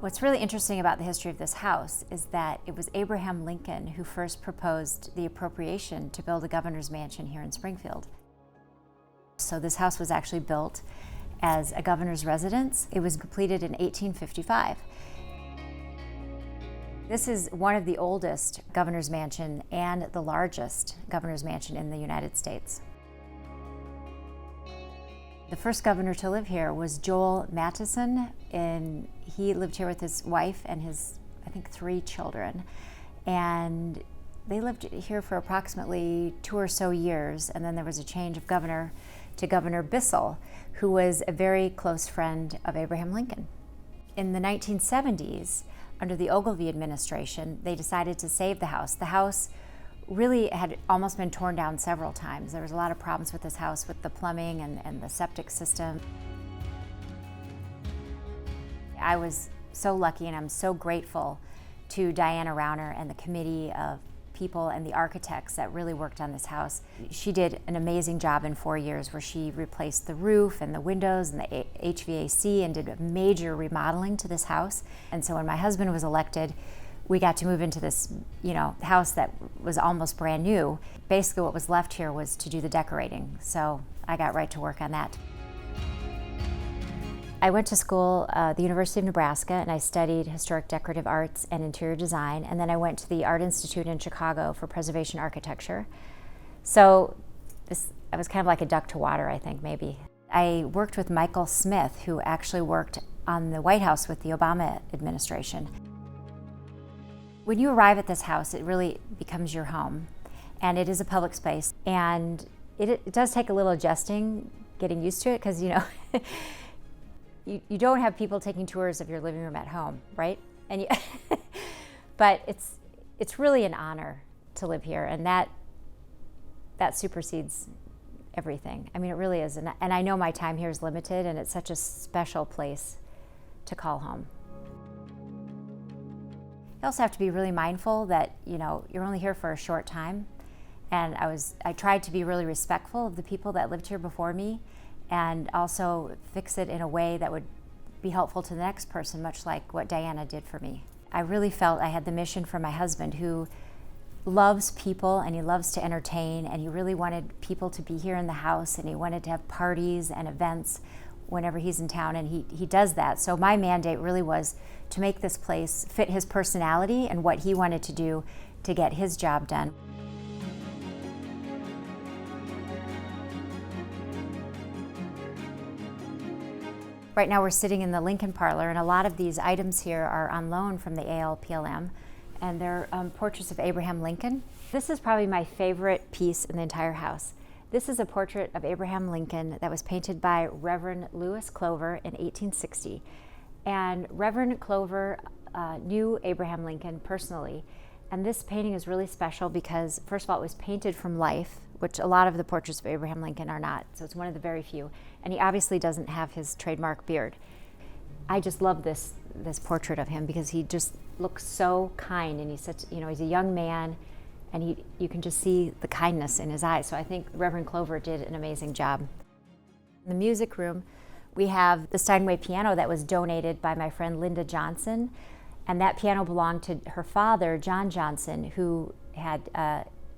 What's really interesting about the history of this house is that it was Abraham Lincoln who first proposed the appropriation to build a governor's mansion here in Springfield. So this house was actually built as a governor's residence. It was completed in 1855. This is one of the oldest governor's mansion and the largest governor's mansion in the United States. The first governor to live here was Joel Mattison, and he lived here with his wife and his, I think, 3 children. And they lived here for approximately 2 or so years, and then there was a change of governor to Governor Bissell, who was a very close friend of Abraham Lincoln. In the 1970s, under the Ogilvy administration, they decided to save the house. The house really had almost been torn down several times. There was a lot of problems with this house with the plumbing and the septic system. I was so lucky, and I'm so grateful to Diana Rauner and the committee of people and the architects that really worked on this house. She did an amazing job in 4 years where she replaced the roof and the windows and the HVAC and did a major remodeling to this house. And so when my husband was elected, we got to move into this, house that was almost brand new. Basically what was left here was to do the decorating. So I got right to work on that. I went to school at the University of Nebraska, and I studied historic decorative arts and interior design, and then I went to the Art Institute in Chicago for preservation architecture. So I was kind of like a duck to water, I think, maybe. I worked with Michael Smith, who actually worked on the White House with the Obama administration. When you arrive at this house, it really becomes your home, and it is a public space, and it does take a little adjusting, getting used to it, because you don't have people taking tours of your living room at home, right? But it's really an honor to live here, and that supersedes everything. I mean, it really is, and I know my time here is limited, and it's such a special place to call home. You also have to be really mindful that you're only here for a short time, and I tried to be really respectful of the people that lived here before me, and also fix it in a way that would be helpful to the next person, much like what Diana did for me. I really felt I had the mission from my husband, who loves people and he loves to entertain, and he really wanted people to be here in the house, and he wanted to have parties and events whenever he's in town, and he does that. So my mandate really was to make this place fit his personality and what he wanted to do to get his job done. Right now we're sitting in the Lincoln parlor, and a lot of these items here are on loan from the ALPLM, and they're portraits of Abraham Lincoln. This is probably my favorite piece in the entire house. This is a portrait of Abraham Lincoln that was painted by Reverend Lewis Clover in 1860. And Reverend Clover knew Abraham Lincoln personally. And this painting is really special because, first of all, it was painted from life, which a lot of the portraits of Abraham Lincoln are not. So it's one of the very few. And he obviously doesn't have his trademark beard. I just love this portrait of him because he just looks so kind, and he's such, he's a young man, and you can just see the kindness in his eyes. So I think Reverend Clover did an amazing job. In the music room, we have the Steinway piano that was donated by my friend Linda Johnson, and that piano belonged to her father, John Johnson, who had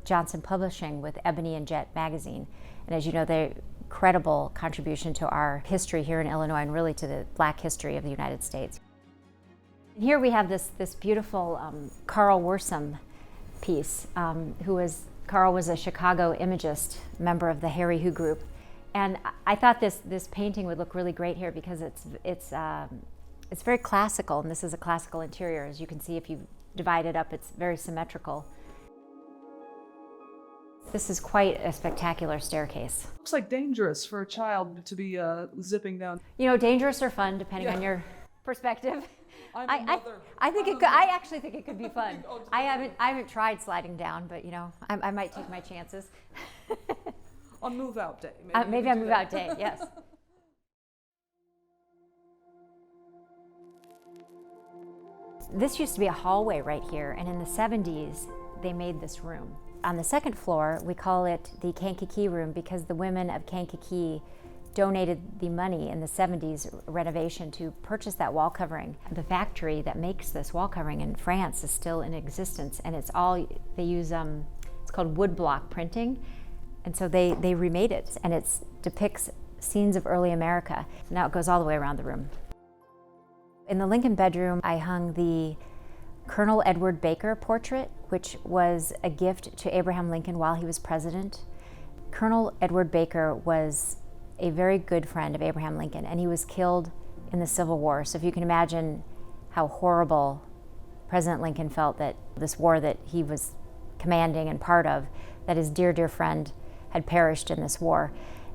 Johnson Publishing with Ebony and Jet magazine. And as you know, they're incredible contribution to our history here in Illinois, and really to the Black history of the United States. And here we have this beautiful Carl Worsam piece. Carl was a Chicago imagist, member of the Harry Who group, and I thought this painting would look really great here because it's very classical, and this is a classical interior. As you can see, if you divide it up, it's very symmetrical. This is quite a spectacular staircase. Looks like dangerous for a child to be zipping down. Dangerous or fun, depending on your perspective. I actually think it could be fun. I haven't tried sliding down, but I might take my chances. On move-out day. Maybe on move-out day, yes. This used to be a hallway right here, and in the 70s, they made this room. On the second floor, we call it the Kankakee room because the women of Kankakee donated the money in the 70s renovation to purchase that wall covering. The factory that makes this wall covering in France is still in existence, and they use, it's called woodblock printing, and so they remade it, and it depicts scenes of early America. Now it goes all the way around the room. In the Lincoln bedroom, I hung the Colonel Edward Baker portrait, which was a gift to Abraham Lincoln while he was president. Colonel Edward Baker was a very good friend of Abraham Lincoln, and he was killed in the Civil War. So if you can imagine how horrible President Lincoln felt that this war that he was commanding and part of, that his dear, dear friend had perished in this war.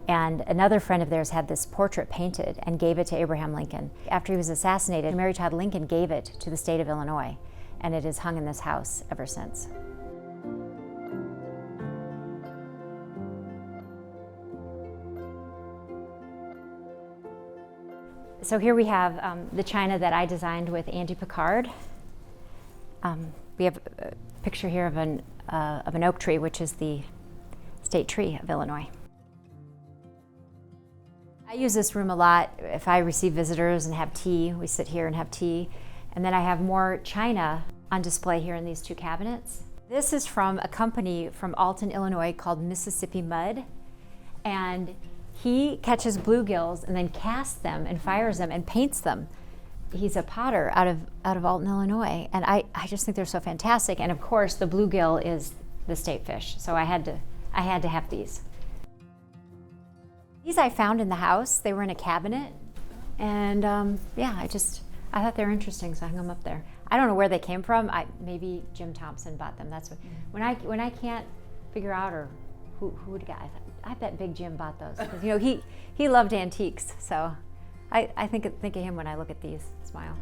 And another friend of theirs had this portrait painted and gave it to Abraham Lincoln. After he was assassinated, Mary Todd Lincoln gave it to the state of Illinois, and it is hung in this house ever since. So here we have the china that I designed with Andy Picard. We have a picture here of an oak tree, which is the state tree of Illinois. I use this room a lot if I receive visitors and have tea. We sit here and have tea. And then I have more china on display here in these two cabinets. This is from a company from Alton, Illinois called Mississippi Mud. And he catches bluegills and then casts them and fires them and paints them. He's a potter out of Alton, Illinois. And I just think they're so fantastic. And of course, the bluegill is the state fish. So I had to have these. These I found in the house. They were in a cabinet. And yeah, I thought they were interesting, so I hung them up there. I don't know where they came from. Maybe Jim Thompson bought them. That's what, when I can't figure out, or who would get, I bet Big Jim bought those, because he loved antiques. So I think of him when I look at these. Smile.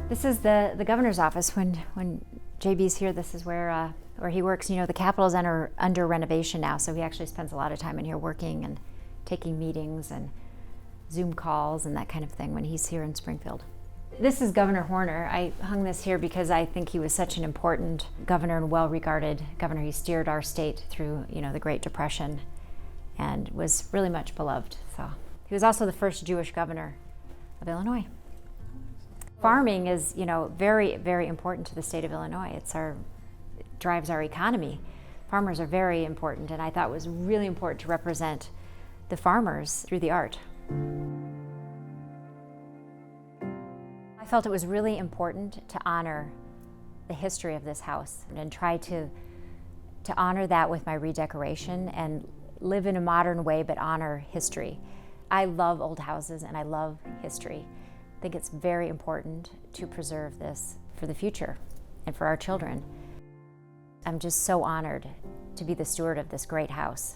This is the governor's office. When JB's here, this is where he works. You know, the Capitol's under renovation now, so he actually spends a lot of time in here working and taking meetings and Zoom calls and that kind of thing when he's here in Springfield. This is Governor Horner. I hung this here because I think he was such an important governor and well-regarded governor. He steered our state through, the Great Depression and was really much beloved. So he was also the first Jewish governor of Illinois. Farming is, very, very important to the state of Illinois. It drives our economy. Farmers are very important, and I thought it was really important to represent the farmers through the art. I felt it was really important to honor the history of this house and try to honor that with my redecoration and live in a modern way but honor history. I love old houses and I love history. I think it's very important to preserve this for the future and for our children. I'm just so honored to be the steward of this great house.